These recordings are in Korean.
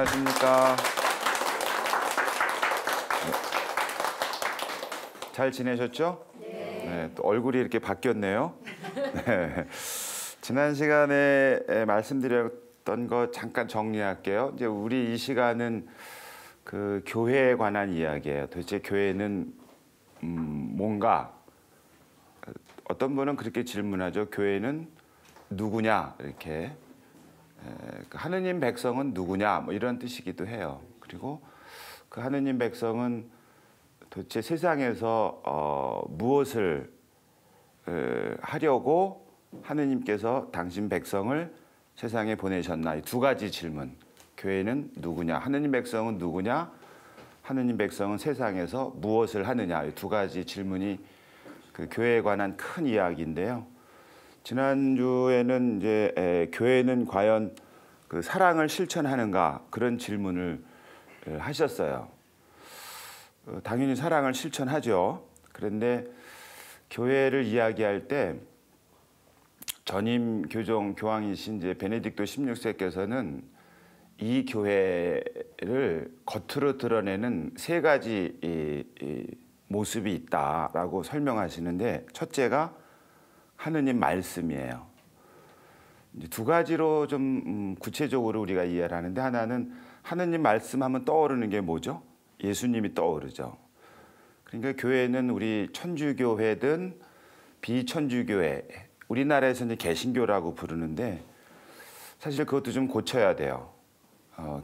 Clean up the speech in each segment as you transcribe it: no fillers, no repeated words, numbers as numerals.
안녕하십니까. 잘 지내셨죠? 네. 또 얼굴이 이렇게 바뀌었네요. 네. 지난 시간에 말씀드렸던 거 잠깐 정리할게요. 이제 우리 이 시간은 그 교회에 관한 이야기예요. 도대체 교회는 뭔가, 어떤 분은 그렇게 질문하죠. 교회는 누구냐 이렇게. 하느님 백성은 누구냐 뭐 이런 뜻이기도 해요. 그리고 그 하느님 백성은 도대체 세상에서 무엇을 하려고 하느님께서 당신 백성을 세상에 보내셨나, 이 두 가지 질문. 교회는 누구냐, 하느님 백성은 누구냐, 하느님 백성은 세상에서 무엇을 하느냐, 이 두 가지 질문이 그 교회에 관한 큰 이야기인데요. 지난주에는 이제 교회는 과연 그 사랑을 실천하는가, 그런 질문을 하셨어요. 당연히 사랑을 실천하죠. 그런데 교회를 이야기할 때 전임 교종 교황이신 이제 베네딕토 16세께서는 이 교회를 겉으로 드러내는 세 가지 모습이 있다라고 설명하시는데, 첫째가 하느님 말씀이에요. 이제 두 가지로 좀 구체적으로 우리가 이해를 하는데, 하나는 하느님 말씀하면 떠오르는 게 뭐죠? 예수님이 떠오르죠. 그러니까 교회는 우리 천주교회든 비천주교회, 우리나라에서 이제 개신교라고 부르는데 사실 그것도 좀 고쳐야 돼요.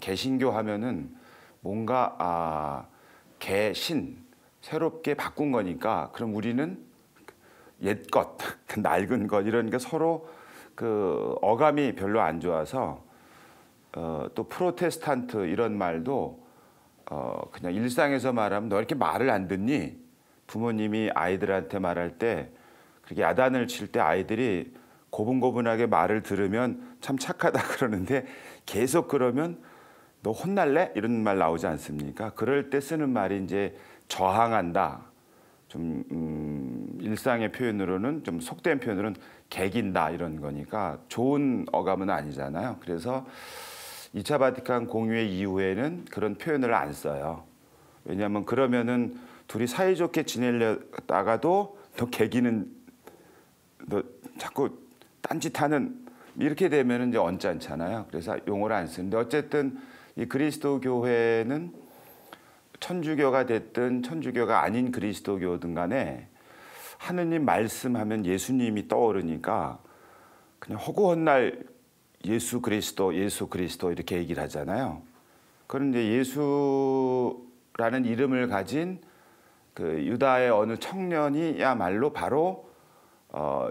개신교 하면은 뭔가 개신, 새롭게 바꾼 거니까, 그럼 우리는 옛것, 낡은 것, 이런 게 서로 그 어감이 별로 안 좋아서 또 프로테스탄트 이런 말도 그냥 일상에서 말하면 너 이렇게 말을 안 듣니? 부모님이 아이들한테 말할 때 그렇게 야단을 칠 때 아이들이 고분고분하게 말을 들으면 참 착하다 그러는데, 계속 그러면 너 혼날래? 이런 말 나오지 않습니까? 그럴 때 쓰는 말이 이제 저항한다. 좀 일상의 표현으로는, 좀 속된 표현으로는 개긴다 이런 거니까 좋은 어감은 아니잖아요. 그래서 2차 바티칸 공유회 이후에는 그런 표현을 안 써요. 왜냐하면 그러면은 둘이 사이좋게 지내려다가도 너 개기는, 너 자꾸 딴짓하는, 이렇게 되면은 이제 언짢잖아요. 그래서 용어를 안 쓰는데, 어쨌든 이 그리스도 교회는 천주교가 됐든 천주교가 아닌 그리스도교든 간에 하느님 말씀하면 예수님이 떠오르니까 그냥 허구헌날 예수 그리스도 이렇게 얘기를 하잖아요. 그런데 예수라는 이름을 가진 그 유다의 어느 청년이야말로 바로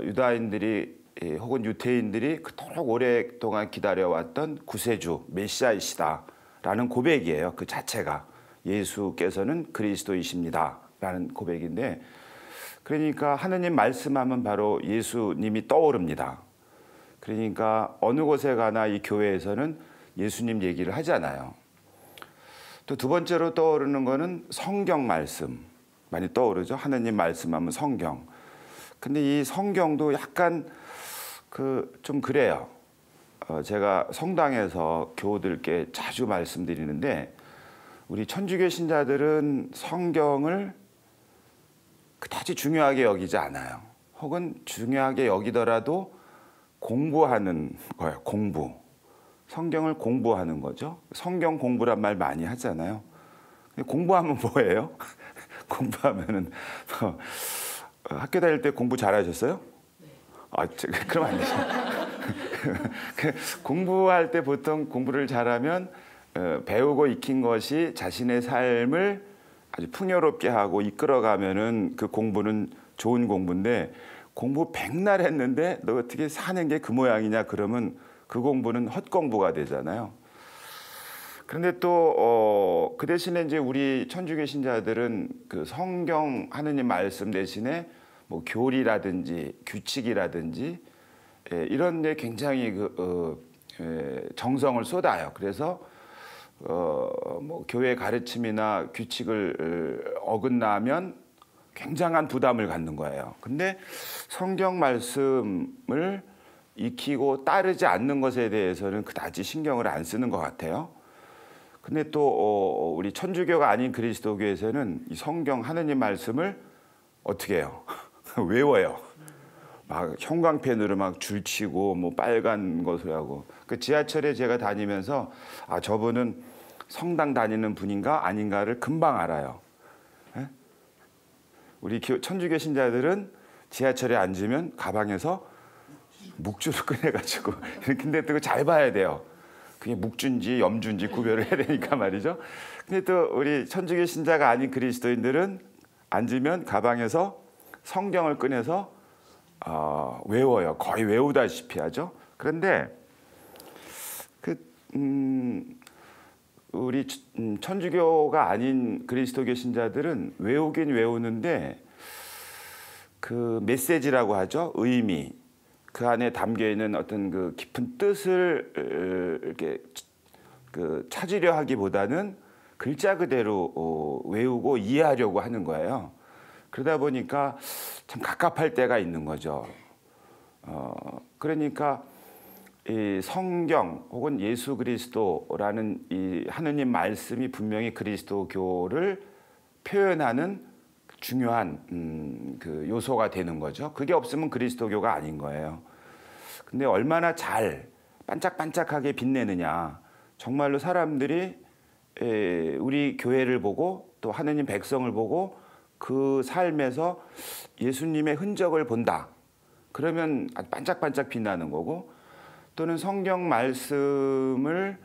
유다인들이 혹은 유태인들이 그토록 오랫동안 기다려왔던 구세주 메시아이시다라는 고백이에요. 그 자체가 예수께서는 그리스도이십니다라는 고백인데, 그러니까 하느님 말씀하면 바로 예수님이 떠오릅니다. 그러니까 어느 곳에 가나 이 교회에서는 예수님 얘기를 하잖아요. 또 두 번째로 떠오르는 거는 성경 말씀 많이 떠오르죠. 하느님 말씀하면 성경. 근데 이 성경도 약간 좀 그래요. 제가 성당에서 교우들께 자주 말씀드리는데, 우리 천주교 신자들은 성경을 그다지 중요하게 여기지 않아요. 혹은 중요하게 여기더라도 공부하는 거예요. 공부. 성경을 공부하는 거죠. 성경 공부란 말 많이 하잖아요. 공부하면 뭐예요? 공부하면은 학교 다닐 때 공부 잘하셨어요? 그럼 안 되죠. 공부할 때 보통 공부를 잘하면 배우고 익힌 것이 자신의 삶을 아주 풍요롭게 하고 이끌어가면은 그 공부는 좋은 공부인데, 공부 백날 했는데 너 어떻게 사는 게 그 모양이냐 그러면 그 공부는 헛공부가 되잖아요. 그런데 또 그 대신에 이제 우리 천주교 신자들은 그 성경 하느님 말씀 대신에 뭐 교리라든지 규칙이라든지 이런 데 굉장히 정성을 쏟아요. 그래서 뭐 교회 가르침이나 규칙을 어긋나면 굉장한 부담을 갖는 거예요. 근데 성경 말씀을 익히고 따르지 않는 것에 대해서는 그다지 신경을 안 쓰는 것 같아요. 근데 또 우리 천주교가 아닌 그리스도교에서는 이 성경 하느님 말씀을 어떻게 해요? 외워요. 막 형광펜으로 막 줄치고 뭐 빨간 것을 하고. 그 지하철에 제가 다니면서 아 저분은 성당 다니는 분인가 아닌가를 금방 알아요. 예? 우리 천주교 신자들은 지하철에 앉으면 가방에서 묵주를 꺼내가지고 근데 또 잘 봐야 돼요. 그게 묵주인지 염주인지 구별을 해야 되니까 말이죠. 근데 또 우리 천주교 신자가 아닌 그리스도인들은 앉으면 가방에서 성경을 꺼내서 외워요. 거의 외우다시피 하죠. 그런데 우리 천주교가 아닌 그리스도교 신자들은 외우긴 외우는데 그 메시지라고 하죠. 의미. 그 안에 담겨 있는 어떤 그 깊은 뜻을 이렇게 그 찾으려 하기보다는 글자 그대로 외우고 이해하려고 하는 거예요. 그러다 보니까 참 갑갑할 때가 있는 거죠. 그러니까 이 성경 혹은 예수 그리스도라는 이 하느님 말씀이 분명히 그리스도교를 표현하는 중요한 그 요소가 되는 거죠. 그게 없으면 그리스도교가 아닌 거예요. 근데 얼마나 잘 반짝반짝하게 빛내느냐. 정말로 사람들이 우리 교회를 보고 또 하느님 백성을 보고 그 삶에서 예수님의 흔적을 본다. 그러면 반짝반짝 빛나는 거고 또는 성경 말씀을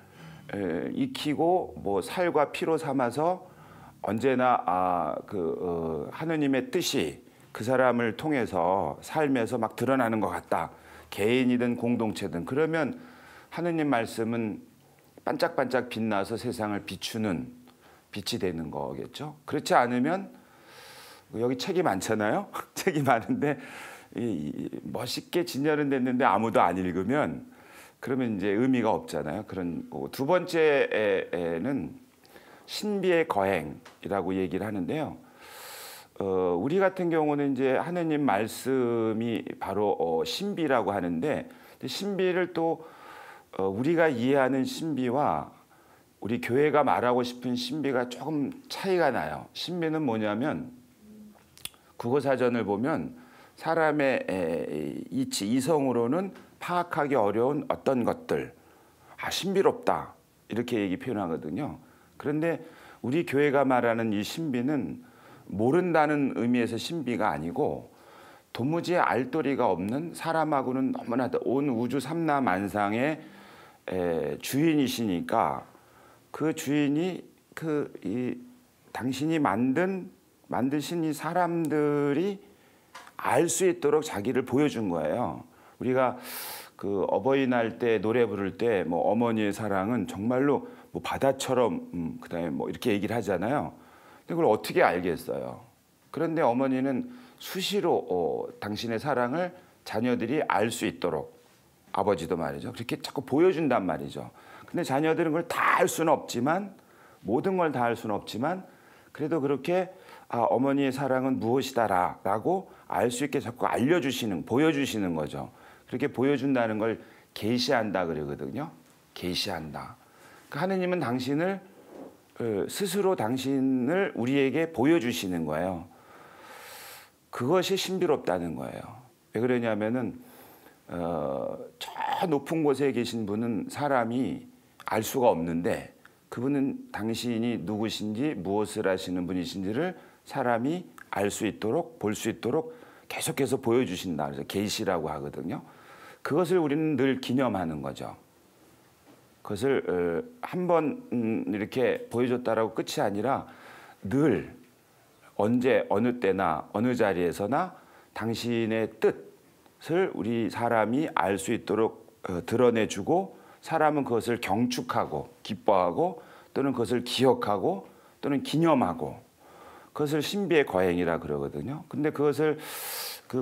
익히고 뭐 살과 피로 삼아서 언제나 하느님의 뜻이 그 사람을 통해서 삶에서 막 드러나는 것 같다. 개인이든 공동체든 그러면 하느님 말씀은 반짝반짝 빛나서 세상을 비추는 빛이 되는 거겠죠. 그렇지 않으면 여기 책이 많잖아요. 책이 많은데 멋있게 진열은 됐는데 아무도 안 읽으면 그러면 이제 의미가 없잖아요. 그런 거고. 두 번째는 신비의 거행이라고 얘기를 하는데요. 우리 같은 경우는 이제 하느님 말씀이 바로 신비라고 하는데 신비를 또 우리가 이해하는 신비와 우리 교회가 말하고 싶은 신비가 조금 차이가 나요. 신비는 뭐냐면 국어사전을 보면 사람의 이치, 이성으로는 파악하기 어려운 어떤 것들, 신비롭다 이렇게 표현하거든요. 그런데 우리 교회가 말하는 이 신비는 모른다는 의미에서 신비가 아니고 도무지 알 도리가 없는 사람하고는 너무나 온 우주 삼라만상의 주인이시니까 그 주인이 당신이 만드신 이 사람들이 알 수 있도록 자기를 보여준 거예요. 우리가 그 어버이날 때 노래 부를 때 뭐 어머니의 사랑은 정말로 뭐 바다처럼 그다음에 뭐 이렇게 얘기를 하잖아요. 근데 그걸 어떻게 알겠어요? 그런데 어머니는 수시로 당신의 사랑을 자녀들이 알 수 있도록 아버지도 말이죠. 그렇게 자꾸 보여준단 말이죠. 근데 자녀들은 그걸 다 알 수는 없지만 모든 걸 다 알 수는 없지만 그래도 그렇게 어머니의 사랑은 무엇이다라고 알 수 있게 자꾸 보여주시는 거죠. 그렇게 보여준다는 걸 계시한다 그러거든요. 계시한다. 하느님은 스스로 당신을 우리에게 보여주시는 거예요. 그것이 신비롭다는 거예요. 왜 그러냐면은 저 높은 곳에 계신 분은 사람이 알 수가 없는데 그분은 당신이 누구신지 무엇을 하시는 분이신지를 사람이 알 수 있도록 볼 수 있도록 계속해서 보여주신다. 그래서 계시라고 하거든요. 그것을 우리는 늘 기념하는 거죠. 그것을 한 번 이렇게 보여줬다라고 끝이 아니라 늘 언제 어느 때나 어느 자리에서나 당신의 뜻을 우리 사람이 알 수 있도록 드러내주고 사람은 그것을 경축하고 기뻐하고 또는 그것을 기억하고 또는 기념하고 그것을 신비의 거행이라 그러거든요. 근데 그것을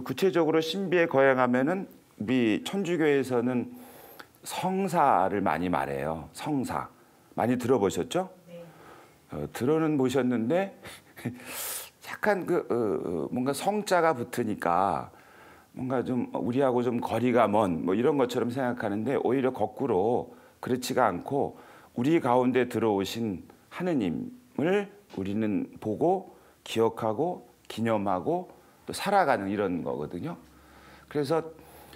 구체적으로 신비의 거행하면은 우리 천주교에서는 성사를 많이 말해요. 성사. 많이 들어보셨죠? 네. 들어는 보셨는데 약간 뭔가 성자가 붙으니까 뭔가 좀 우리하고 좀 거리가 먼 뭐 이런 것처럼 생각하는데 오히려 거꾸로 그렇지가 않고 우리 가운데 들어오신 하느님을 우리는 보고 기억하고 기념하고 또 살아가는 이런 거거든요. 그래서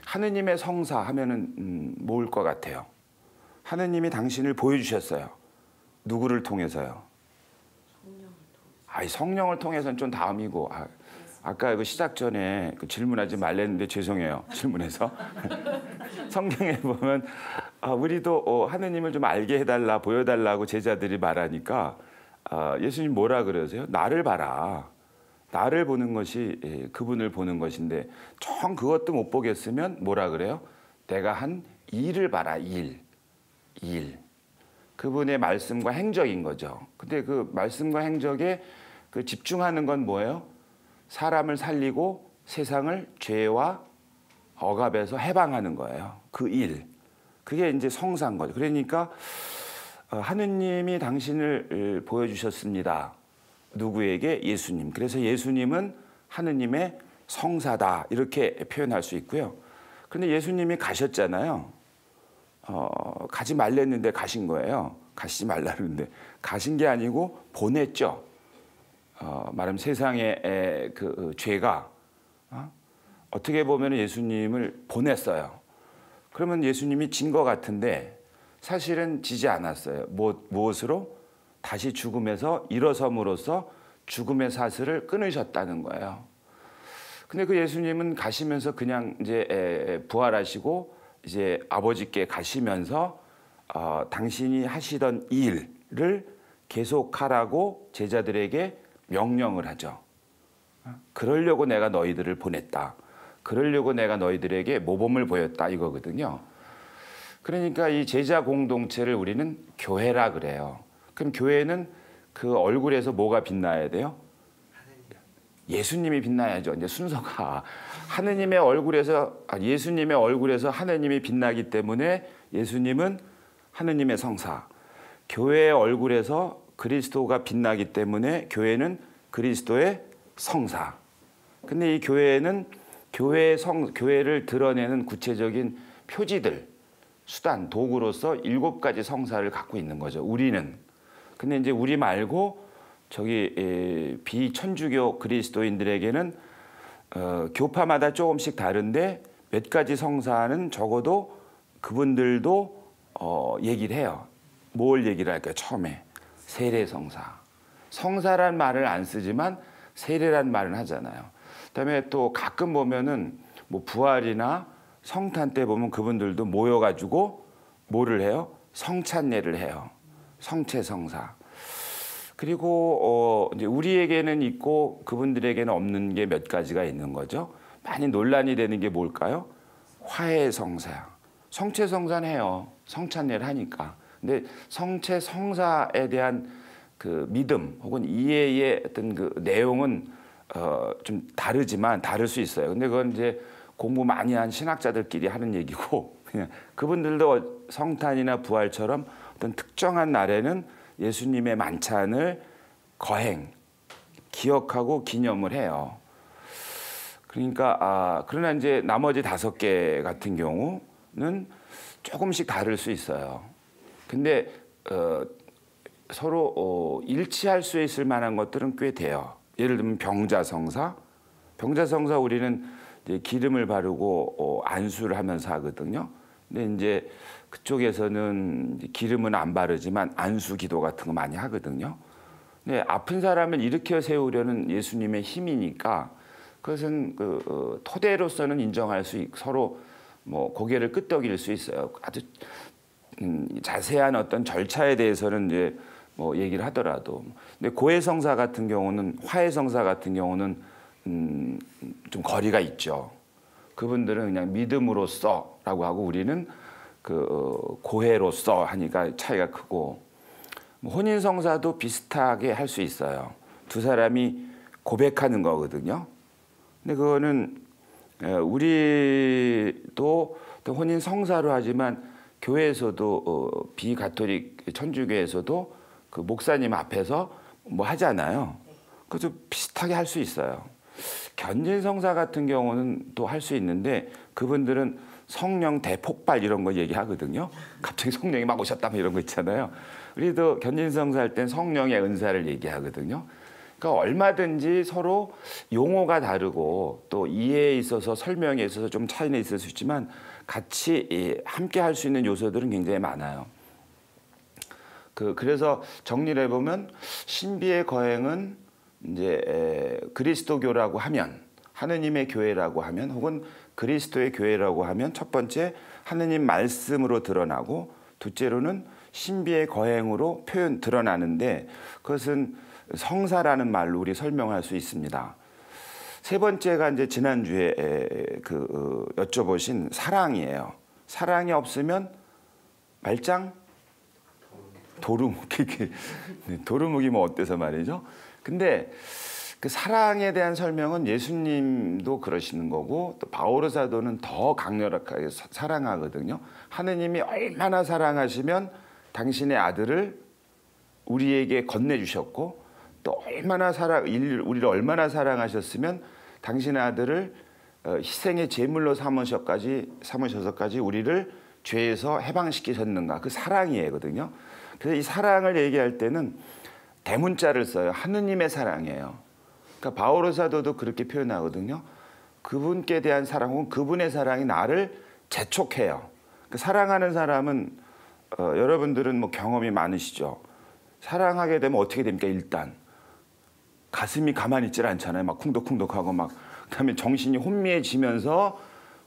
하느님의 성사 하면은 뭐일 것 같아요? 하느님이 당신을 보여주셨어요. 누구를 통해서요? 성령을 통해서는 좀 다음이고, 아까 그 시작 전에 그 질문하지 말랬는데 죄송해요. 질문해서. 성경에 보면 우리도 하느님을 좀 알게 해달라, 보여달라고 제자들이 말하니까 예수님 뭐라 그러세요? 나를 봐라. 나를 보는 것이 그분을 보는 것인데 정 그것도 못 보겠으면 뭐라 그래요? 내가 한 일을 봐라. 일. 그분의 말씀과 행적인 거죠. 근데 그 말씀과 행적에 그 집중하는 건 뭐예요? 사람을 살리고 세상을 죄와 억압에서 해방하는 거예요. 그 일. 그게 이제 성사인 거죠. 그러니까 하느님이 당신을 보여주셨습니다. 누구에게? 예수님. 그래서 예수님은 하느님의 성사다. 이렇게 표현할 수 있고요. 그런데 예수님이 가셨잖아요. 가지 말랬는데 가신 거예요. 가시지 말라는데 가신 게 아니고 보냈죠. 말하면 세상의 그 죄가 어떻게 보면 예수님을 보냈어요. 그러면 예수님이 진 것 같은데 사실은 지지 않았어요. 무엇으로? 다시 죽음에서 일어섬으로써 죽음의 사슬을 끊으셨다는 거예요. 근데 그 예수님은 가시면서 그냥 이제 부활하시고 이제 아버지께 가시면서 당신이 하시던 일을 계속하라고 제자들에게 명령을 하죠. 그러려고 내가 너희들을 보냈다. 그러려고 내가 너희들에게 모범을 보였다 이거거든요. 그러니까 이 제자 공동체를 우리는 교회라 그래요. 그럼 교회는 그 얼굴에서 뭐가 빛나야 돼요? 예수님이 빛나야죠. 이제 순서가 하느님의 얼굴에서 예수님의 얼굴에서 하느님이 빛나기 때문에 예수님은 하느님의 성사. 교회의 얼굴에서 그리스도가 빛나기 때문에 교회는 그리스도의 성사. 근데 이 교회는 교회를 드러내는 구체적인 표지들, 수단, 도구로서 7가지 성사를 갖고 있는 거죠. 우리는. 근데 이제 우리 말고 저기 비천주교 그리스도인들에게는 교파마다 조금씩 다른데 몇 가지 성사는 적어도 그분들도 얘기를 해요. 뭘 얘기를 할까요? 처음에 세례 성사. 성사란 말을 안 쓰지만 세례란 말은 하잖아요. 그다음에 또 가끔 보면은 뭐 부활이나 성탄 때 보면 그분들도 모여가지고 뭐를 해요? 성찬례를 해요. 성체 성사. 그리고 이제 우리에게는 있고 그분들에게는 없는 게 몇 가지가 있는 거죠. 많이 논란이 되는 게 뭘까요? 화해 성사. 성체 성사는 해요. 성찬례를 하니까. 근데 성체 성사에 대한 그 믿음 혹은 이해의 어떤 그 내용은 좀 다르지만 다를 수 있어요. 근데 그건 이제 공부 많이 한 신학자들끼리 하는 얘기고 그냥 그분들도 성탄이나 부활처럼 어떤 특정한 날에는 예수님의 만찬을 기억하고 기념을 해요. 그러니까 그러나 이제 나머지 5개 같은 경우는 조금씩 다를 수 있어요. 근데 서로 일치할 수 있을 만한 것들은 꽤 돼요. 예를 들면 병자성사. 병자성사 우리는 이제 기름을 바르고 안수를 하면서 하거든요. 근데 이제 그쪽에서는 기름은 안 바르지만 안수 기도 같은 거 많이 하거든요. 근데 아픈 사람을 일으켜 세우려는 예수님의 힘이니까 그것은 그 토대로서는 인정할 수 있고 서로 뭐 고개를 끄덕일 수 있어요. 아주 자세한 어떤 절차에 대해서는 이제 뭐 얘기를 하더라도. 근데 고해성사 같은 경우는 화해성사 같은 경우는 좀 거리가 있죠. 그분들은 그냥 믿음으로써라고 하고 우리는 그 고해로써 하니까 차이가 크고 혼인성사도 비슷하게 할 수 있어요. 두 사람이 고백하는 거거든요. 근데 그거는 우리도 혼인성사로 하지만 교회에서도 비가톨릭 천주교에서도 그 목사님 앞에서 뭐 하잖아요. 그래서 비슷하게 할 수 있어요. 견진성사 같은 경우는 또 할 수 있는데 그분들은 성령 대폭발 이런 거 얘기하거든요. 갑자기 성령이 막 오셨다 이런 거 있잖아요. 우리도 견진성사 할 땐 성령의 은사를 얘기하거든요. 그러니까 얼마든지 서로 용어가 다르고 또 이해에 있어서 설명에 있어서 좀 차이는 있을 수 있지만 같이 함께 할 수 있는 요소들은 굉장히 많아요. 그래서 정리를 해보면 신비의 거행은 이제 그리스도교라고 하면, 하느님의 교회라고 하면, 혹은 그리스도의 교회라고 하면 첫 번째 하느님 말씀으로 드러나고, 둘째로는 신비의 거행으로 드러나는데, 그것은 성사라는 말로 우리 설명할 수 있습니다. 세 번째가 이제 지난주에 여쭤보신 사랑이에요. 사랑이 없으면 말짱 도루묵이 도루묵이 뭐 어때서 말이죠. 근데 그 사랑에 대한 설명은 예수님도 그러시는 거고 또 바오로 사도는 더 강렬하게 사랑하거든요. 하느님이 얼마나 사랑하시면 당신의 아들을 우리에게 건네주셨고 또 얼마나 우리를 얼마나 사랑하셨으면 당신의 아들을 희생의 제물로 삼으셔서까지 우리를 죄에서 해방시키셨는가. 그 사랑이거든요. 그래서 이 사랑을 얘기할 때는 대문자를 써요. 하느님의 사랑이에요. 그러니까 바오로 사도도 그렇게 표현하거든요. 그분께 대한 사랑 혹은 그분의 사랑이 나를 재촉해요. 그러니까 사랑하는 사람은 여러분들은 뭐 경험이 많으시죠. 사랑하게 되면 어떻게 됩니까? 일단 가슴이 가만히 있질 않잖아요. 막 쿵덕쿵덕하고 막 그다음에 정신이 혼미해지면서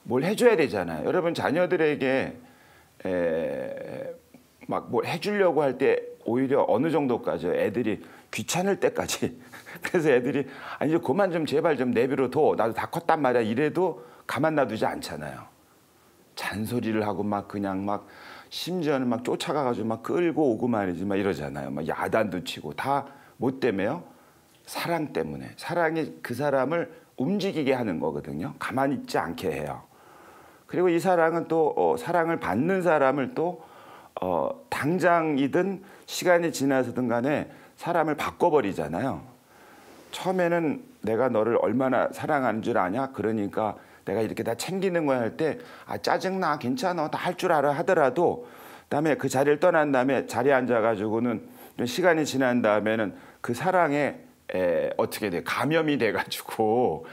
뭘 해줘야 되잖아요. 여러분 자녀들에게 막 뭘 해주려고 할 때 오히려 어느 정도까지요? 애들이 귀찮을 때까지. 그래서 애들이 아니 이제 그만 좀 제발 좀 내버려둬. 나도 다 컸단 말이야. 이래도 가만 놔두지 않잖아요. 잔소리를 하고 막 그냥 막 심지어는 막 쫓아가가지고 막 끌고 오고 말이지 막 이러잖아요. 막 야단도 치고 다 뭐 때문에요? 사랑 때문에. 사랑이 그 사람을 움직이게 하는 거거든요. 가만히 있지 않게 해요. 그리고 이 사랑은 또 사랑을 받는 사람을 또 당장이든 시간이 지나서든 간에 사람을 바꿔버리잖아요. 처음에는 내가 너를 얼마나 사랑하는 줄 아냐? 그러니까 내가 이렇게 다 챙기는 거야 할 때 아 짜증나 괜찮아 다 할 줄 알아 하더라도 그다음에 그 자리를 떠난 다음에 자리에 앉아가지고는 시간이 지난 다음에는 그 사랑에 어떻게 돼? 감염이 돼가지고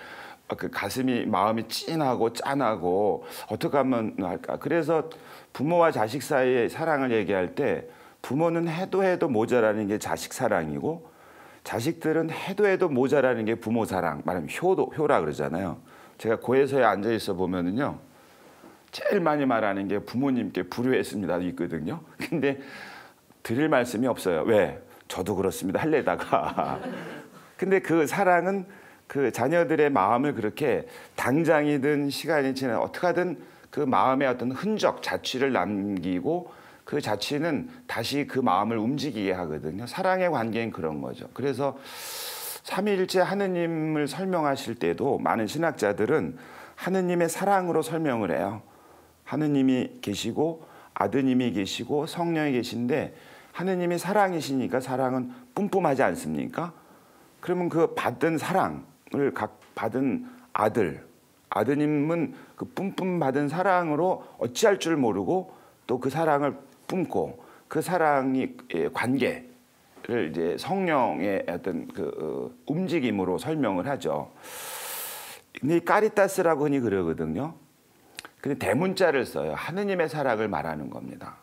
그 가슴이 마음이 찐하고 짠하고 어떻게 하면 할까? 그래서 부모와 자식 사이의 사랑을 얘기할 때 부모는 해도 모자라는 게 자식 사랑이고 자식들은 해도 모자라는 게 부모 사랑. 말하면 효라 그러잖아요. 제가 고해서에 앉아 있어 보면은요. 제일 많이 말하는 게 부모님께 불효했습니다 있거든요. 근데 드릴 말씀이 없어요. 왜? 저도 그렇습니다. 할래다가. 근데 그 사랑은 그 자녀들의 마음을 그렇게 당장이든 시간이 지나 어떻게 하든 그 마음의 어떤 흔적, 자취를 남기고 그 자취는 다시 그 마음을 움직이게 하거든요. 사랑의 관계는 그런 거죠. 그래서 삼위일체 하느님을 설명하실 때도 많은 신학자들은 하느님의 사랑으로 설명을 해요. 하느님이 계시고 아드님이 계시고 성령이 계신데 하느님이 사랑이시니까 사랑은 뿜뿜하지 않습니까? 그러면 그 받은 사랑을 받은 아드님은 그 뿜뿜 받은 사랑으로 어찌할 줄 모르고 또 그 사랑을 뿜고 그 사랑이 관계를 이제 성령의 어떤 그 움직임으로 설명을 하죠. 근데 이 까리타스라고 흔히 그러거든요. 근데 대문자를 써요. 하느님의 사랑을 말하는 겁니다.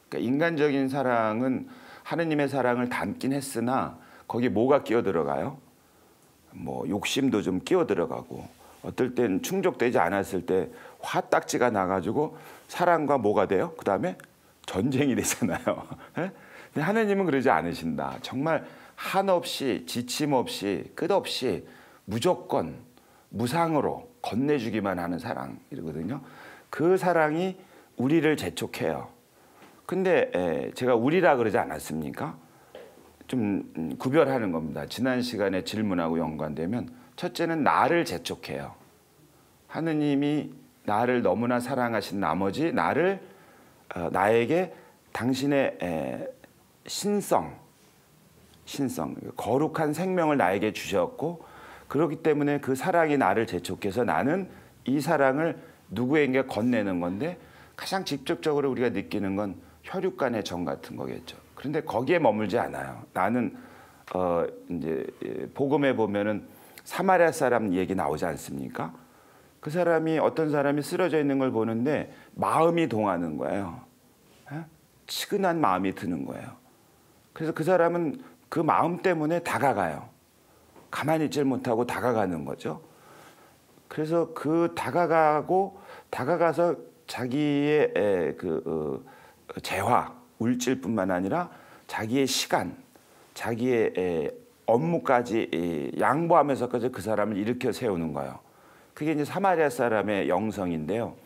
그러니까 인간적인 사랑은 하느님의 사랑을 담긴 했으나 거기에 뭐가 끼어 들어가요? 뭐 욕심도 좀 끼어 들어가고 어떨 땐 충족되지 않았을 때 화딱지가 나가지고 사랑과 뭐가 돼요? 그 다음에 전쟁이 되잖아요. 근데 하느님은 그러지 않으신다. 정말 한없이 지침 없이 끝없이 무조건 무상으로 건네주기만 하는 사랑이거든요. 그 사랑이 우리를 재촉해요. 근데 제가 우리라 그러지 않았습니까? 좀 구별하는 겁니다. 지난 시간에 질문하고 연관되면 첫째는 나를 재촉해요. 하느님이 나를 너무나 사랑하신 나머지 나에게 당신의 신성, 거룩한 생명을 나에게 주셨고 그렇기 때문에 그 사랑이 나를 재촉해서 나는 이 사랑을 누구에게 건네는 건데 가장 직접적으로 우리가 느끼는 건 혈육 간의 정 같은 거겠죠. 그런데 거기에 머물지 않아요. 나는 이제 복음에 보면은 사마리아 사람 얘기 나오지 않습니까? 그 사람이 어떤 사람이 쓰러져 있는 걸 보는데 마음이 동하는 거예요. 치근한 마음이 드는 거예요. 그래서 그 사람은 그 마음 때문에 다가가요. 가만히 있질 못하고 다가가는 거죠. 그래서 그 다가가서 자기의 재화, 물질뿐만 아니라 자기의 시간, 자기의 업무까지 양보하면서까지 그 사람을 일으켜 세우는 거예요. 그게 이제 사마리아 사람의 영성인데요.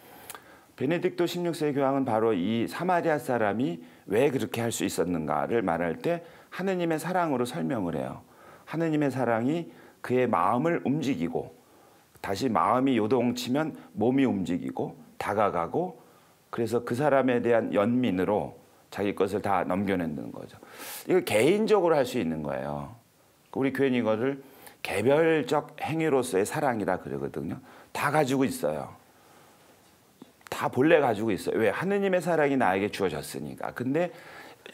베네딕토 16세 교황은 바로 이 사마리아 사람이 왜 그렇게 할 수 있었는가를 말할 때 하느님의 사랑으로 설명을 해요. 하느님의 사랑이 그의 마음을 움직이고 다시 마음이 요동치면 몸이 움직이고 다가가고 그래서 그 사람에 대한 연민으로 자기 것을 다 넘겨내는 거죠. 이거 개인적으로 할 수 있는 거예요. 우리 교회는 이거를 개별적 행위로서의 사랑이라 그러거든요. 다 가지고 있어요. 다 본래 가지고 있어요. 왜? 하느님의 사랑이 나에게 주어졌으니까. 근데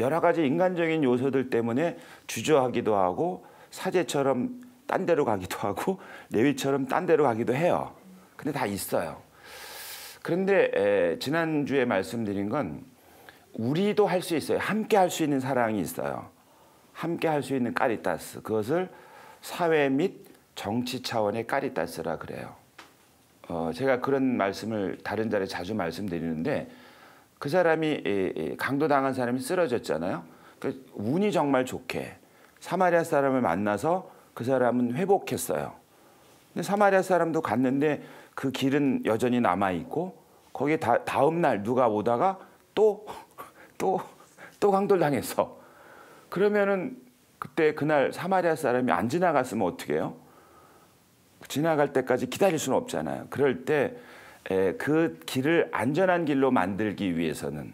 여러 가지 인간적인 요소들 때문에 주저하기도 하고 사제처럼 딴 데로 가기도 하고 레위처럼 딴 데로 가기도 해요. 근데 다 있어요. 그런데 지난주에 말씀드린 건 우리도 할 수 있어요. 함께 할 수 있는 사랑이 있어요. 함께 할 수 있는 까리타스. 그것을 사회 및 정치 차원의 까리타스라 그래요. 제가 그런 말씀을 다른 자리에 자주 말씀드리는데 그 사람이 강도당한 사람이 쓰러졌잖아요. 운이 정말 좋게 사마리아 사람을 만나서 그 사람은 회복했어요. 근데 사마리아 사람도 갔는데 그 길은 여전히 남아있고 거기에 다음 날 누가 오다가 또 강도당했어. 그러면은 그날 사마리아 사람이 안 지나갔으면 어떻게 해요? 지나갈 때까지 기다릴 수는 없잖아요. 그럴 때 그 길을 안전한 길로 만들기 위해서는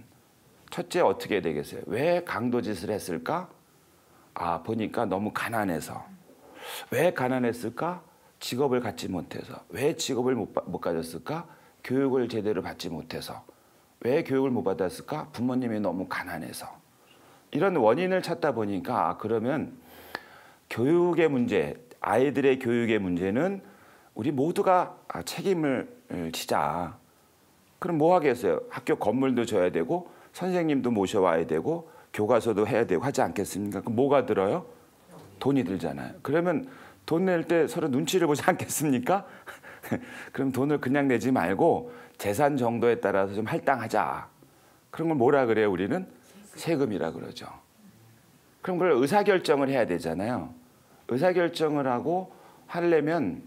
첫째 어떻게 되겠어요? 왜 강도짓을 했을까? 보니까 너무 가난해서. 왜 가난했을까? 직업을 갖지 못해서. 왜 직업을 못 가졌을까? 교육을 제대로 받지 못해서. 왜 교육을 못 받았을까? 부모님이 너무 가난해서. 이런 원인을 찾다 보니까 그러면 교육의 문제, 아이들의 교육의 문제는 우리 모두가 책임을 지자. 그럼 뭐 하겠어요? 학교 건물도 줘야 되고 선생님도 모셔와야 되고 교과서도 해야 되고 하지 않겠습니까? 그럼 뭐가 들어요? 돈이 들잖아요. 그러면 돈 낼 때 서로 눈치를 보지 않겠습니까? 그럼 돈을 그냥 내지 말고 재산 정도에 따라서 좀 할당하자. 그런 걸 뭐라 그래요? 우리는 세금이라 그러죠. 그럼 그걸 의사결정을 해야 되잖아요. 의사결정을 하고 하려면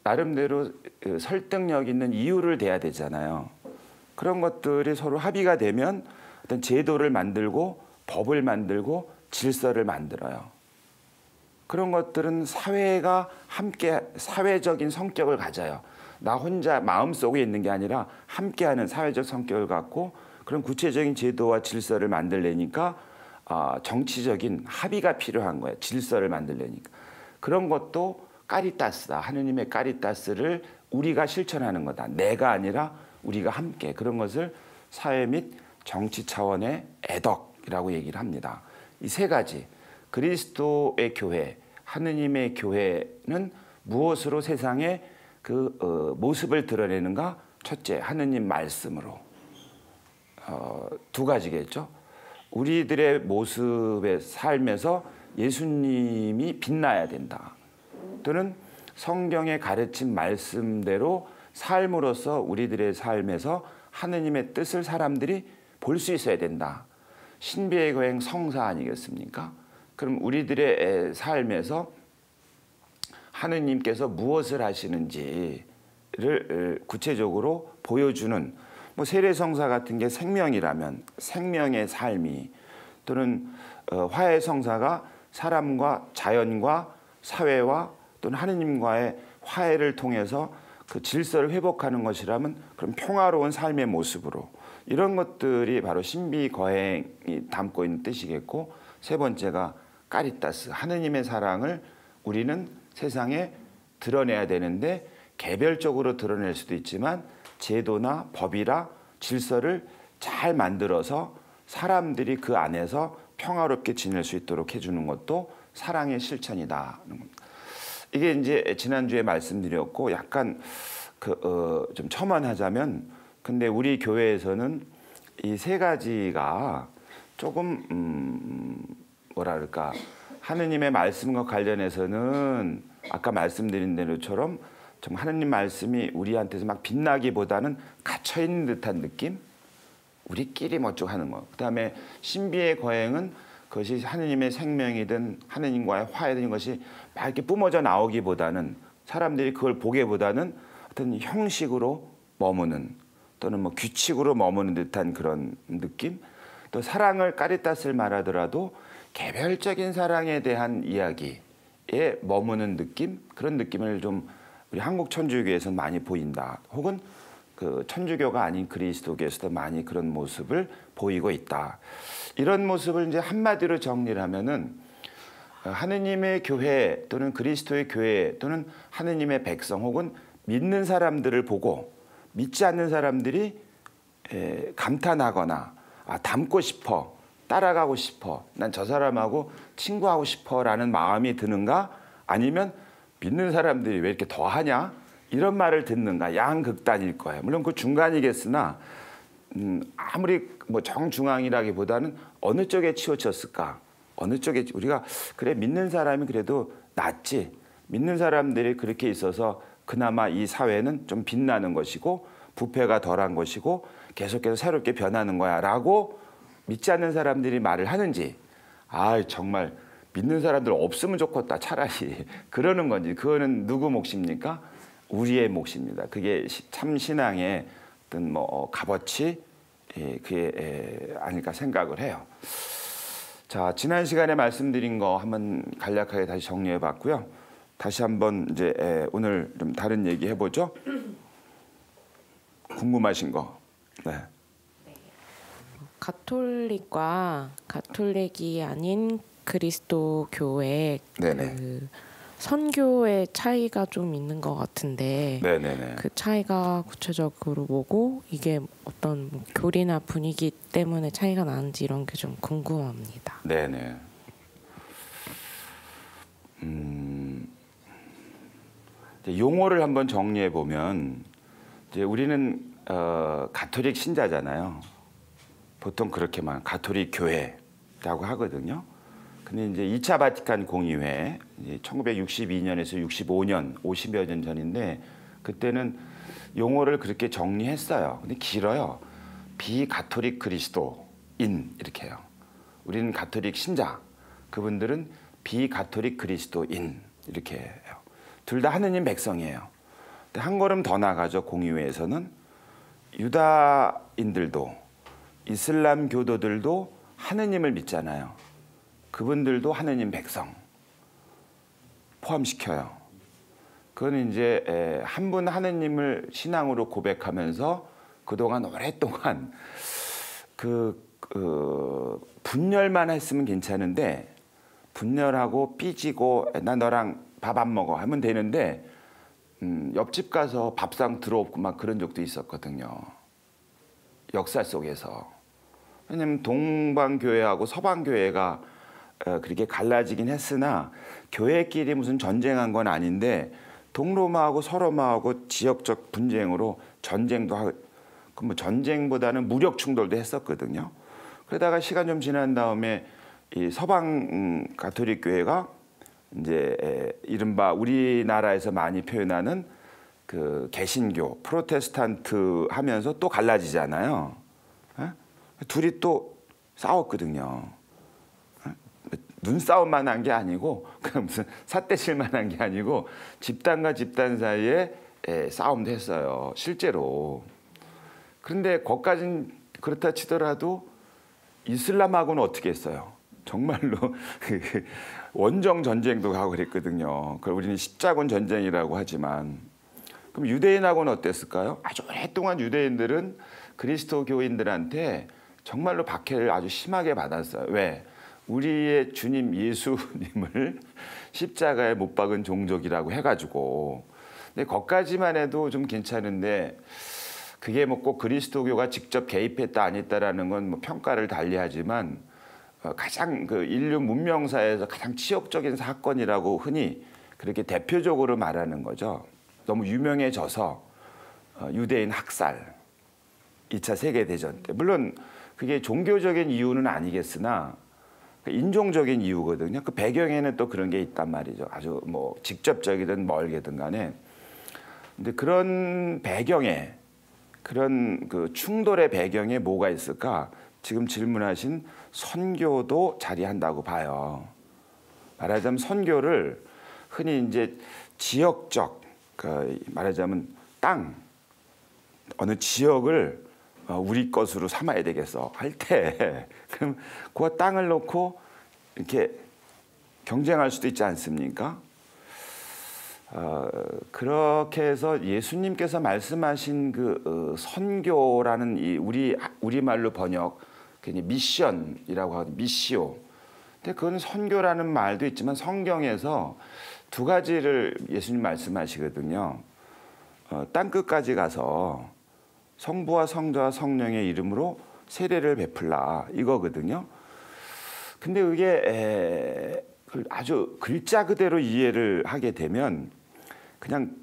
나름대로 설득력 있는 이유를 대야 되잖아요. 그런 것들이 서로 합의가 되면 어떤 제도를 만들고 법을 만들고 질서를 만들어요. 그런 것들은 사회가 함께 사회적인 성격을 가져요. 나 혼자 마음속에 있는 게 아니라 함께하는 사회적 성격을 갖고 그런 구체적인 제도와 질서를 만들려니까 정치적인 합의가 필요한 거예요. 질서를 만들려니까. 그런 것도 까리타스다. 하느님의 까리타스를 우리가 실천하는 거다. 내가 아니라 우리가 함께. 그런 것을 사회 및 정치 차원의 애덕이라고 얘기를 합니다. 이 세 가지. 그리스도의 교회, 하느님의 교회는 무엇으로 세상에 그 모습을 드러내는가? 첫째, 하느님 말씀으로. 두 가지겠죠. 우리들의 모습의 삶에서 예수님이 빛나야 된다. 또는 성경의 가르친 말씀대로 삶으로서 우리들의 삶에서 하느님의 뜻을 사람들이 볼 수 있어야 된다. 신비의 거행 성사 아니겠습니까? 그럼 우리들의 삶에서 하느님께서 무엇을 하시는지를 구체적으로 보여주는 세례성사 같은 게 생명이라면 생명의 삶이 또는 화해성사가 사람과 자연과 사회와 또는 하느님과의 화해를 통해서 그 질서를 회복하는 것이라면 그럼 평화로운 삶의 모습으로 이런 것들이 바로 신비거행이 담고 있는 뜻이겠고 세 번째가 까리타스 하느님의 사랑을 우리는 세상에 드러내야 되는데 개별적으로 드러낼 수도 있지만 제도나 법이라 질서를 잘 만들어서 사람들이 그 안에서 평화롭게 지낼 수 있도록 해주는 것도 사랑의 실천이다. 이게 이제 지난주에 말씀드렸고 약간 좀 첨언하자면 근데 우리 교회에서는 이 세 가지가 조금 뭐랄까 하느님의 말씀과 관련해서는 아까 말씀드린 대로처럼 좀 하느님 말씀이 우리한테서 막 빛나기보다는 갇혀 있는 듯한 느낌? 우리끼리 뭐쭉 하는 거. 그다음에 신비의 거행은 그것이 하느님의 생명이든 하느님과의 화해든 것이 막 이렇게 뿜어져 나오기보다는 사람들이 그걸 보기보다는 어떤 형식으로 머무는 또는 뭐 규칙으로 머무는 듯한 그런 느낌. 또 사랑을 까리따스를 말하더라도 개별적인 사랑에 대한 이야기에 머무는 느낌, 그런 느낌을 좀 우리 한국 천주교에서는 많이 보인다. 혹은 그 천주교가 아닌 그리스도교에서도 많이 그런 모습을 보이고 있다. 이런 모습을 이제 한마디로 정리를 하면은 하느님의 교회 또는 그리스도의 교회 또는 하느님의 백성 혹은 믿는 사람들을 보고 믿지 않는 사람들이 감탄하거나 닮고 싶어, 따라가고 싶어, 난 저 사람하고 친구하고 싶어라는 마음이 드는가? 아니면 믿는 사람들이 왜 이렇게 더하냐? 이런 말을 듣는가? 양극단일 거예요. 물론 그 중간이겠으나 아무리 뭐 정중앙이라기보다는 어느 쪽에 치우쳤을까? 어느 쪽에 우리가 그래 믿는 사람이 그래도 낫지. 믿는 사람들이 그렇게 있어서 그나마 이 사회는 좀 빛나는 것이고 부패가 덜한 것이고 계속해서 새롭게 변하는 거야 라고 믿지 않는 사람들이 말을 하는지 정말 믿는 사람들 없으면 좋겠다 차라리 그러는 건지 그거는 누구 몫입니까? 우리의 몫입니다. 그게 참 신앙의 어떤 뭐 값어치 그게 아닐까 생각을 해요. 자, 지난 시간에 말씀드린 거 한번 간략하게 다시 정리해 봤고요. 다시 한번 이제 오늘 좀 다른 얘기 해보죠. 궁금하신 거. 네. 가톨릭과 가톨릭이 아닌 그리스도 교회 그 선교의 차이가 좀 있는 것 같은데 네네네. 그 차이가 구체적으로 뭐고 이게 어떤 뭐 교리나 분위기 때문에 차이가 나는지 이런 게 좀 궁금합니다. 네네. 용어를 한번 정리해 보면 이제 우리는 가톨릭 신자잖아요. 보통 그렇게만 가톨릭 교회라고 하거든요. 근데 이제 2차 바티칸 공의회 1962년에서 65년 50여 년 전인데 그때는 용어를 그렇게 정리했어요. 근데 길어요. 비가톨릭 그리스도인 이렇게 해요. 우리는 가톨릭 신자, 그분들은 비가톨릭 그리스도인 이렇게 해요. 둘 다 하느님 백성이에요. 근데 한 걸음 더 나가죠. 공의회에서는 유다인들도 이슬람 교도들도 하느님을 믿잖아요. 그분들도 하느님 백성 포함시켜요. 그건 이제 한 분 하느님을 신앙으로 고백하면서 그동안 오랫동안 분열만 했으면 괜찮은데 분열하고 삐지고 나 너랑 밥 안 먹어 하면 되는데 옆집 가서 밥상 들어오고 막 그런 적도 있었거든요. 역사 속에서. 왜냐면 동방교회하고 서방교회가 그렇게 갈라지긴 했으나 교회끼리 무슨 전쟁한 건 아닌데 동로마하고 서로마하고 지역적 분쟁으로 전쟁도 하고 뭐 전쟁보다는 무력 충돌도 했었거든요. 그러다가 시간 좀 지난 다음에 이 서방 가톨릭 교회가 이제 이른바 우리나라에서 많이 표현하는 그 개신교 프로테스탄트 하면서 또 갈라지잖아요. 둘이 또 싸웠거든요. 눈싸움만 한 게 아니고 그냥 무슨 삿대질만 한 게 아니고 집단과 집단 사이에 싸움도 했어요. 실제로. 그런데 거기까지는 그렇다 치더라도 이슬람하고는 어떻게 했어요? 정말로 원정 전쟁도 하고 그랬거든요. 그걸 우리는 십자군 전쟁이라고 하지만 그럼 유대인하고는 어땠을까요? 아주 오랫동안 유대인들은 그리스도교인들한테 정말로 박해를 아주 심하게 받았어요. 왜? 우리의 주님 예수님을 십자가에 못 박은 종족이라고 해가지고. 근데 거기까지만 해도 좀 괜찮은데 그게 뭐 꼭 그리스도교가 직접 개입했다 안 했다라는 건 뭐 평가를 달리하지만 가장 그 인류 문명사에서 가장 치욕적인 사건이라고 흔히 그렇게 대표적으로 말하는 거죠. 너무 유명해져서 유대인 학살, 2차 세계대전 때. 물론 그게 종교적인 이유는 아니겠으나 인종적인 이유거든요. 그 배경에는 또 그런 게 있단 말이죠. 아주 뭐 직접적이든 멀게든 간에. 근데 그런 배경에, 그런 그 충돌의 배경에 뭐가 있을까? 지금 질문하신 선교도 자리한다고 봐요. 말하자면 선교를 흔히 이제 지역적, 말하자면 땅, 어느 지역을 우리 것으로 삼아야 되겠어 할 때 그럼 그 땅을 놓고 이렇게 경쟁할 수도 있지 않습니까? 그렇게 해서 예수님께서 말씀하신 그 선교라는 이 우리말로 번역 미션이라고 하고 미시오. 근데 그건 선교라는 말도 있지만 성경에서 두 가지를 예수님 말씀하시거든요. 땅 끝까지 가서 성부와 성자와 성령의 이름으로 세례를 베풀라 이거거든요. 근데 이게 아주 글자 그대로 이해를 하게 되면 그냥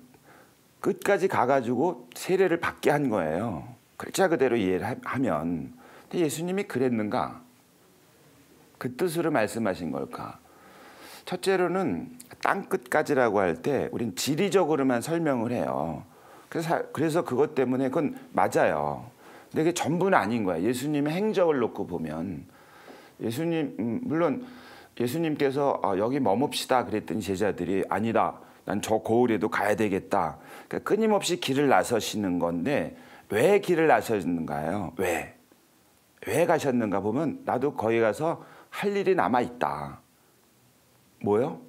끝까지 가가지고 세례를 받게 한 거예요. 글자 그대로 이해를 하면. 근데 예수님이 그랬는가? 그 뜻으로 말씀하신 걸까? 첫째로는 땅 끝까지라고 할 때 우린 지리적으로만 설명을 해요. 그래서 그것 때문에 그건 맞아요. 근데 그게 전부는 아닌 거야. 예수님의 행적을 놓고 보면 예수님 물론 예수님께서 여기 머뭅시다 그랬더니 제자들이 아니다. 난 저 고을에도 가야 되겠다. 그러니까 끊임없이 길을 나서시는 건데 왜 길을 나서시는가요? 왜 가셨는가 보면 나도 거기 가서 할 일이 남아 있다. 뭐요?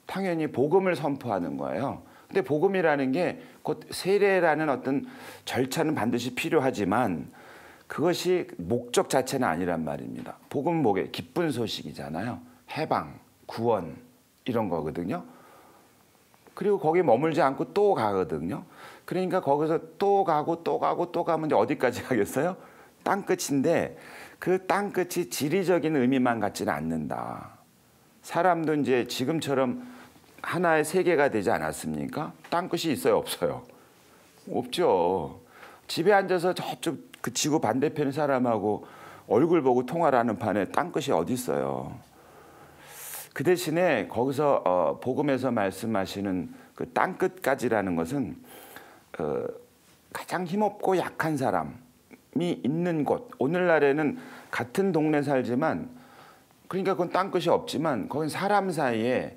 당연히 복음을 선포하는 거예요. 근데 복음이라는 게 곧 세례라는 어떤 절차는 반드시 필요하지만 그것이 목적 자체는 아니란 말입니다. 복음은 뭐게? 기쁜 소식이잖아요. 해방, 구원 이런 거거든요. 그리고 거기 머물지 않고 또 가거든요. 그러니까 거기서 또 가고 또 가고 또 가면 이제 어디까지 가겠어요? 땅끝인데 그 땅끝이 지리적인 의미만 갖지는 않는다. 사람도 이제 지금처럼 하나의 세계가 되지 않았습니까? 땅끝이 있어요, 없어요? 없죠. 집에 앉아서 저쪽 그 지구 반대편 사람하고 얼굴 보고 통화를 하는 판에 땅끝이 어디 있어요? 그 대신에 거기서 복음에서 말씀하시는 그 땅끝까지라는 것은 가장 힘없고 약한 사람이 있는 곳. 오늘날에는 같은 동네 살지만 그러니까 그건 땅끝이 없지만 거긴 사람 사이에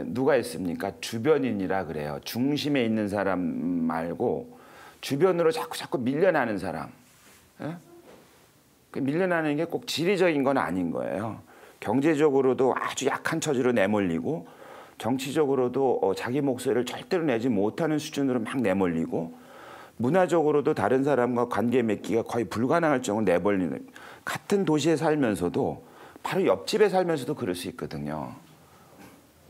누가 있습니까? 주변인이라 그래요. 중심에 있는 사람 말고 주변으로 자꾸 밀려나는 사람. 예? 그 밀려나는 게 꼭 지리적인 건 아닌 거예요. 경제적으로도 아주 약한 처지로 내몰리고 정치적으로도 자기 목소리를 절대로 내지 못하는 수준으로 막 내몰리고 문화적으로도 다른 사람과 관계 맺기가 거의 불가능할 정도로 내몰리는 같은 도시에 살면서도 바로 옆집에 살면서도 그럴 수 있거든요.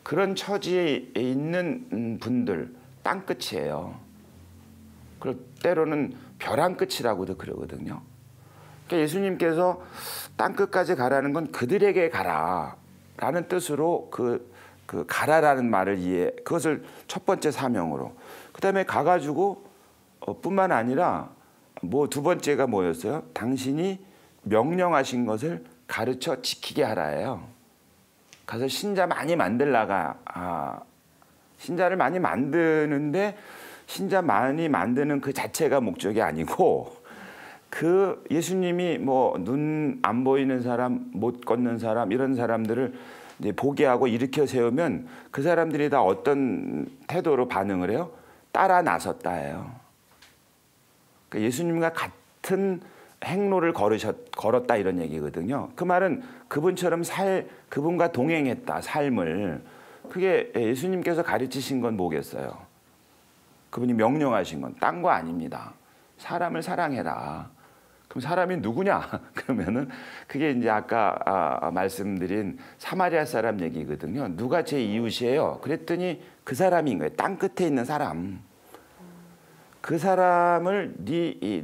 그런 처지에 있는 분들 땅끝이에요. 그리고 때로는 벼랑 끝이라고도 그러거든요. 그러니까 예수님께서 땅끝까지 가라는 건 그들에게 가라라는 뜻으로 그 가라라는 말을 그것을 첫 번째 사명으로 그다음에 가가지고 뿐만 아니라 뭐 두 번째가 뭐였어요? 당신이 명령하신 것을 가르쳐 지키게 하라예요. 가서 신자 많이 만들라가 신자를 많이 만드는데 신자 많이 만드는 그 자체가 목적이 아니고 그 예수님이 뭐 눈 안 보이는 사람, 못 걷는 사람 이런 사람들을 이제 보게 하고 일으켜 세우면 그 사람들이 다 어떤 태도로 반응을 해요? 따라 나섰다예요. 그러니까 예수님과 같은 행로를 걸었다 이런 얘기거든요. 그 말은 그분처럼 그분과 동행했다 삶을. 그게 예수님께서 가르치신 건 뭐겠어요? 그분이 명령하신 건 딴 거 아닙니다. 사람을 사랑해라. 그럼 사람이 누구냐? 그러면은 그게 이제 아까 말씀드린 사마리아 사람 얘기거든요. 누가 제 이웃이에요? 그랬더니 그 사람인 거예요. 땅 끝에 있는 사람. 그 사람을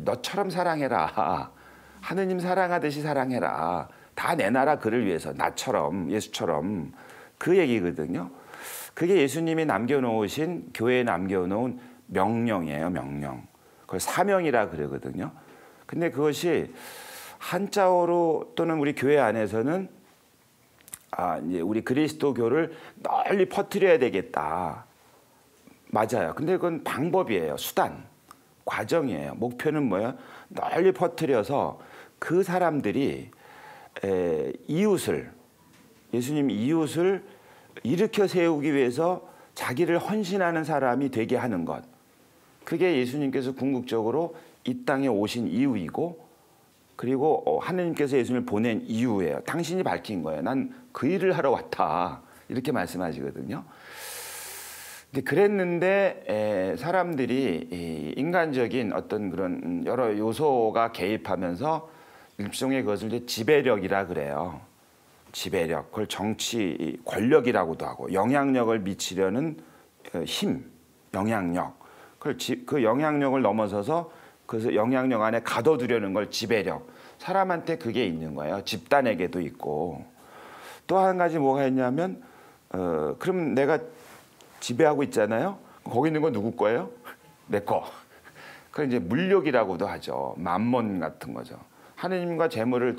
너처럼 사랑해라. 하느님 사랑하듯이 사랑해라. 다 내 나라 그를 위해서 나처럼 예수처럼 그 얘기거든요. 그게 예수님이 남겨놓으신 교회에 남겨놓은 명령이에요. 명령. 그걸 사명이라 그러거든요. 근데 그것이 한자어로 또는 우리 교회 안에서는 이제 우리 그리스도교를 널리 퍼뜨려야 되겠다. 맞아요. 근데 그건 방법이에요. 수단, 과정이에요. 목표는 뭐예요? 널리 퍼뜨려서 그 사람들이 이웃을, 예수님 이웃을 일으켜 세우기 위해서 자기를 헌신하는 사람이 되게 하는 것. 그게 예수님께서 궁극적으로 이 땅에 오신 이유이고, 그리고 하느님께서 예수님을 보낸 이유예요. 당신이 밝힌 거예요. 난 그 일을 하러 왔다. 이렇게 말씀하시거든요. 근데 그랬는데 사람들이 인간적인 어떤 그런 여러 요소가 개입하면서 일종의 그것을 이제 지배력이라 그래요. 지배력, 그걸 정치 권력이라고도 하고, 영향력을 미치려는 힘, 영향력. 그 영향력을 넘어서서 그 영향력 안에 가둬두려는 걸 지배력. 사람한테 그게 있는 거예요. 집단에게도 있고. 또 한 가지 뭐가 있냐면 그럼 내가 지배하고 있잖아요. 거기 있는 건 누구 거예요? 내 거. 그걸 이제 물욕이라고도 하죠. 만몬 같은 거죠. 하느님과 재물을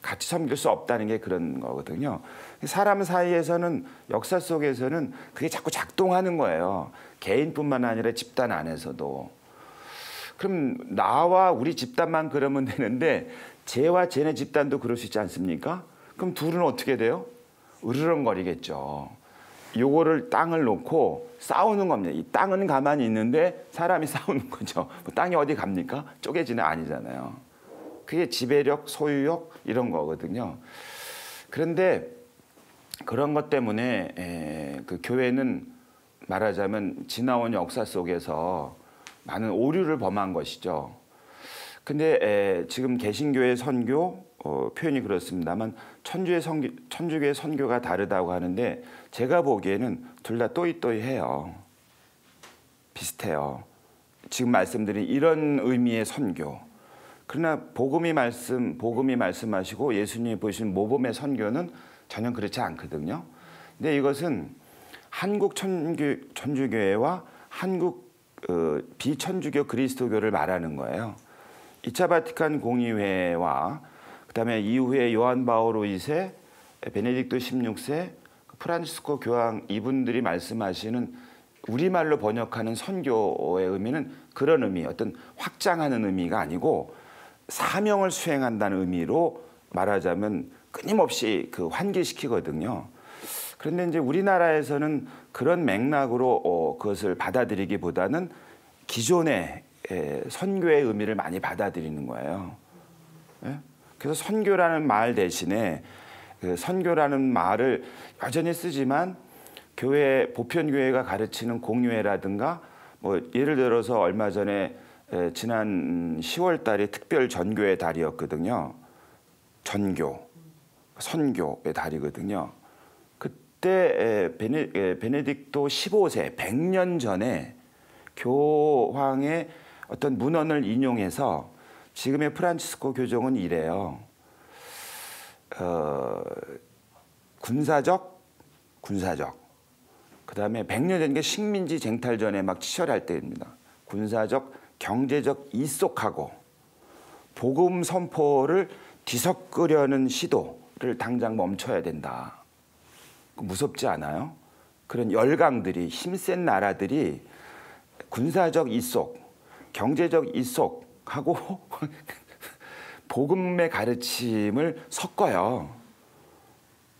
같이 섬길 수 없다는 게 그런 거거든요. 사람 사이에서는, 역사 속에서는 그게 자꾸 작동하는 거예요. 개인뿐만 아니라 집단 안에서도. 그럼 나와 우리 집단만 그러면 되는데 쟤와 쟤네 집단도 그럴 수 있지 않습니까? 그럼 둘은 어떻게 돼요? 으르렁거리겠죠. 요거를 땅을 놓고 싸우는 겁니다. 이 땅은 가만히 있는데 사람이 싸우는 거죠. 뭐 땅이 어디 갑니까? 쪼개지는 아니잖아요. 그게 지배력, 소유욕 이런 거거든요. 그런데 그런 것 때문에 그 교회는 말하자면 지나온 역사 속에서 많은 오류를 범한 것이죠. 근데 지금 개신교의 선교 표현이 그렇습니다만 천주교의 선교가 다르다고 하는데 제가 보기에는 둘 다 또이또이해요. 비슷해요. 지금 말씀드린 이런 의미의 선교. 그러나 복음이 말씀하시고 예수님이 보여주신 모범의 선교는 전혀 그렇지 않거든요. 근데 이것은 한국 천주교회와 한국 비천주교 그리스도교를 말하는 거예요. 2차 바티칸 공의회와 그다음에 이후에 요한 바올 5세, 베네딕토 16세, 프란치스코 교황 이분들이 말씀하시는 우리말로 번역하는 선교의 의미는 그런 의미, 어떤 확장하는 의미가 아니고 사명을 수행한다는 의미로 말하자면 끊임없이 그 환기시키거든요. 그런데 이제 우리나라에서는 그런 맥락으로 그것을 받아들이기보다는 기존의 선교의 의미를 많이 받아들이는 거예요. 그래서 선교라는 말 대신에 그 선교라는 말을 여전히 쓰지만 교회 보편교회가 가르치는 공유회라든가 뭐 예를 들어서 얼마 전에 지난 10월 달에 특별 전교의 달이었거든요. 전교, 선교의 달이거든요. 그때 베네딕토 15세, 100년 전에 교황의 어떤 문헌을 인용해서 지금의 프란치스코 교정은 이래요. 군사적. 그 다음에 100년 전 게 식민지 쟁탈전에 막 치열할 때입니다. 군사적, 경제적 이속하고 복음 선포를 뒤섞으려는 시도를 당장 멈춰야 된다. 무섭지 않아요? 그런 열강들이, 힘센 나라들이 군사적 이속, 경제적 이속하고 복음의 가르침을 섞어요.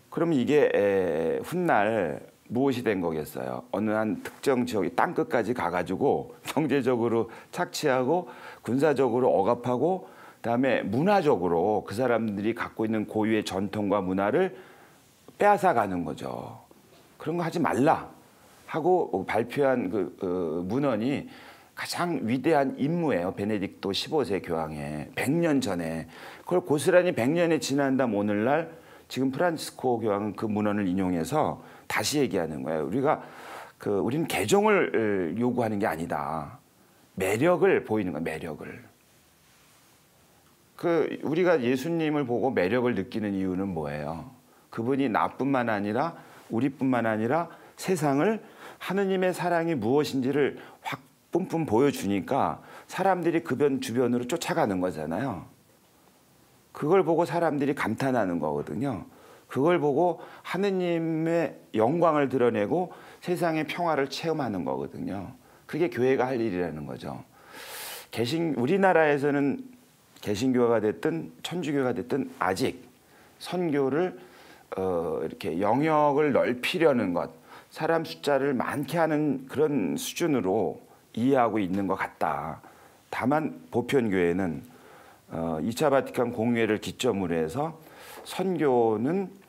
그럼 이게 훗날 무엇이 된 거겠어요? 어느 한 특정 지역의 땅끝까지 가가지고 경제적으로 착취하고 군사적으로 억압하고 그다음에 문화적으로 그 사람들이 갖고 있는 고유의 전통과 문화를 빼앗아가는 거죠. 그런 거 하지 말라 하고 발표한 그 문헌이 가장 위대한 임무예요. 베네딕토 15세 교황의 100년 전에. 그걸 고스란히 100년이 지난 다음 오늘날 지금 프란치스코 교황은 그 문헌을 인용해서 다시 얘기하는 거예요. 우리는 개종을 요구하는 게 아니다. 매력을 보이는 거예요. 매력을. 우리가 예수님을 보고 매력을 느끼는 이유는 뭐예요? 그분이 나뿐만 아니라 우리뿐만 아니라 세상을 하느님의 사랑이 무엇인지를 확 뿜뿜 보여주니까 사람들이 그 주변으로 쫓아가는 거잖아요. 그걸 보고 사람들이 감탄하는 거거든요. 그걸 보고 하느님의 영광을 드러내고 세상의 평화를 체험하는 거거든요. 그게 교회가 할 일이라는 거죠. 우리나라에서는 개신교가 됐든 천주교가 됐든 아직 선교를 이렇게 영역을 넓히려는 것, 사람 숫자를 많게 하는 그런 수준으로 이해하고 있는 것 같다. 다만 보편교회는 2차 바티칸 공회를 기점으로 해서 선교는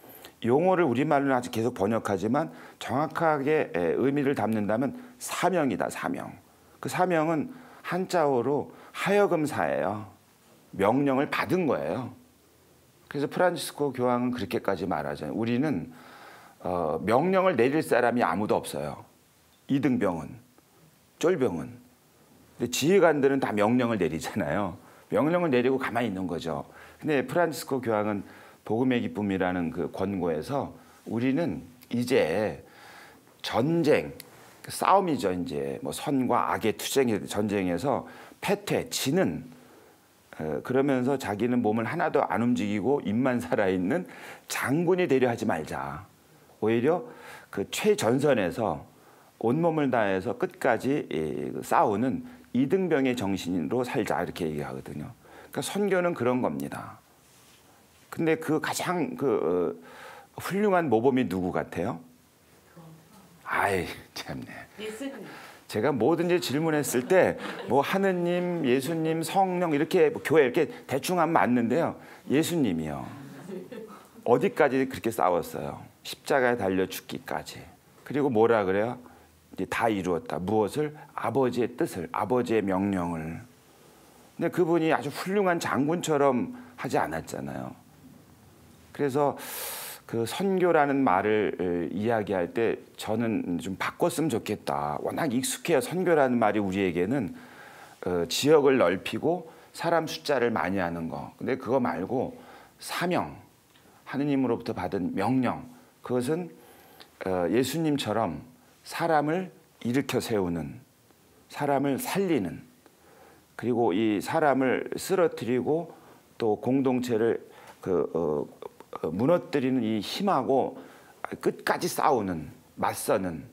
용어를 우리말로는 아직 계속 번역하지만 정확하게 의미를 담는다면 사명이다. 사명. 그 사명은 한자어로 하여금사예요. 명령을 받은 거예요. 그래서 프란치스코 교황은 그렇게까지 말하잖아요. 우리는 명령을 내릴 사람이 아무도 없어요. 이등병은, 쫄병은. 근데 지휘관들은 다 명령을 내리잖아요. 명령을 내리고 가만히 있는 거죠. 근데 프란치스코 교황은 복음의 기쁨이라는 그 권고에서 우리는 이제 전쟁, 싸움이죠. 이제 뭐 선과 악의 투쟁의 전쟁에서 패퇴, 지는 그러면서 자기는 몸을 하나도 안 움직이고 입만 살아있는 장군이 되려 하지 말자. 오히려 그 최전선에서 온몸을 다해서 끝까지 싸우는 이등병의 정신으로 살자 이렇게 얘기하거든요. 그러니까 선교는 그런 겁니다. 근데 그 가장 훌륭한 모범이 누구 같아요? 아이 참네. 제가 뭐든지 질문했을 때 뭐 하느님, 예수님, 성령 이렇게 교회 이렇게 대충 하면 맞는데요. 예수님이요. 어디까지 그렇게 싸웠어요? 십자가에 달려 죽기까지. 그리고 뭐라 그래요? 이제 다 이루었다. 무엇을? 아버지의 뜻을, 아버지의 명령을. 근데 그분이 아주 훌륭한 장군처럼 하지 않았잖아요. 그래서 그 선교라는 말을 이야기할 때 저는 좀 바꿨으면 좋겠다. 워낙 익숙해요. 선교라는 말이 우리에게는 지역을 넓히고 사람 숫자를 많이 하는 거. 근데 그거 말고 사명, 하느님으로부터 받은 명령. 그것은 예수님처럼 사람을 일으켜 세우는, 사람을 살리는, 그리고 이 사람을 쓰러뜨리고 또 공동체를 무너뜨리는 이 힘하고 끝까지 싸우는, 맞서는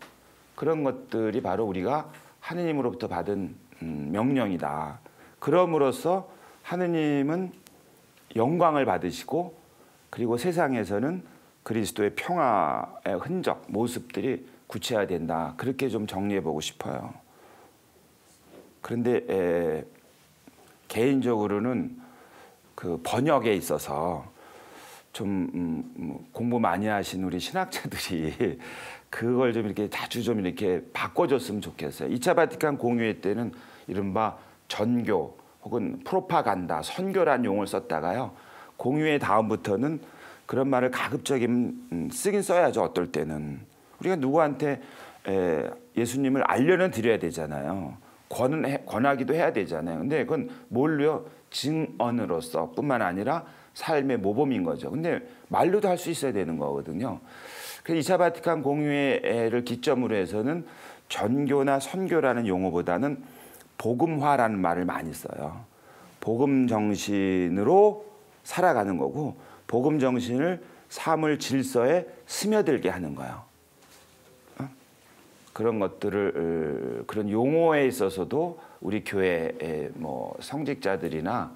그런 것들이 바로 우리가 하느님으로부터 받은 명령이다. 그럼으로써 하느님은 영광을 받으시고 그리고 세상에서는 그리스도의 평화의 흔적, 모습들이 구체화된다. 그렇게 좀 정리해보고 싶어요. 그런데 개인적으로는 그 번역에 있어서 좀 공부 많이 하신 우리 신학자들이 그걸 좀 이렇게 자주 좀 이렇게 바꿔줬으면 좋겠어요. 2차 바티칸 공유회 때는 이른바 전교 혹은 프로파간다, 선교란 용어를 썼다가요. 공유회 다음부터는 그런 말을 가급적이면 쓰긴 써야죠. 어떨 때는. 우리가 누구한테 예수님을 알려는 드려야 되잖아요. 권하기도 해야 되잖아요. 근데 그건 뭘로요? 증언으로서 뿐만 아니라 삶의 모범인 거죠. 근데 말로도 할 수 있어야 되는 거거든요. 그래서 2차 바티칸 공유회를 기점으로 해서는 전교나 선교라는 용어보다는 복음화라는 말을 많이 써요. 복음 정신으로 살아가는 거고 복음 정신을 삶을 질서에 스며들게 하는 거예요. 그런 것들을 그런 용어에 있어서도 우리 교회의 뭐 성직자들이나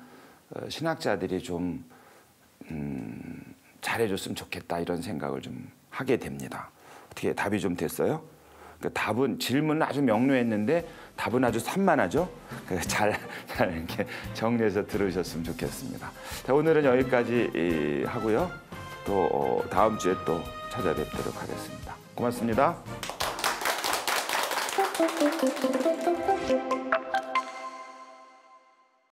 신학자들이 좀 잘해줬으면 좋겠다 이런 생각을 좀 하게 됩니다. 어떻게 답이 좀 됐어요? 그러니까 답은 질문은 아주 명료했는데 답은 아주 산만하죠. 잘 이렇게 정리해서 들으셨으면 좋겠습니다. 자, 오늘은 여기까지 하고요. 또 다음 주에 또 찾아뵙도록 하겠습니다. 고맙습니다.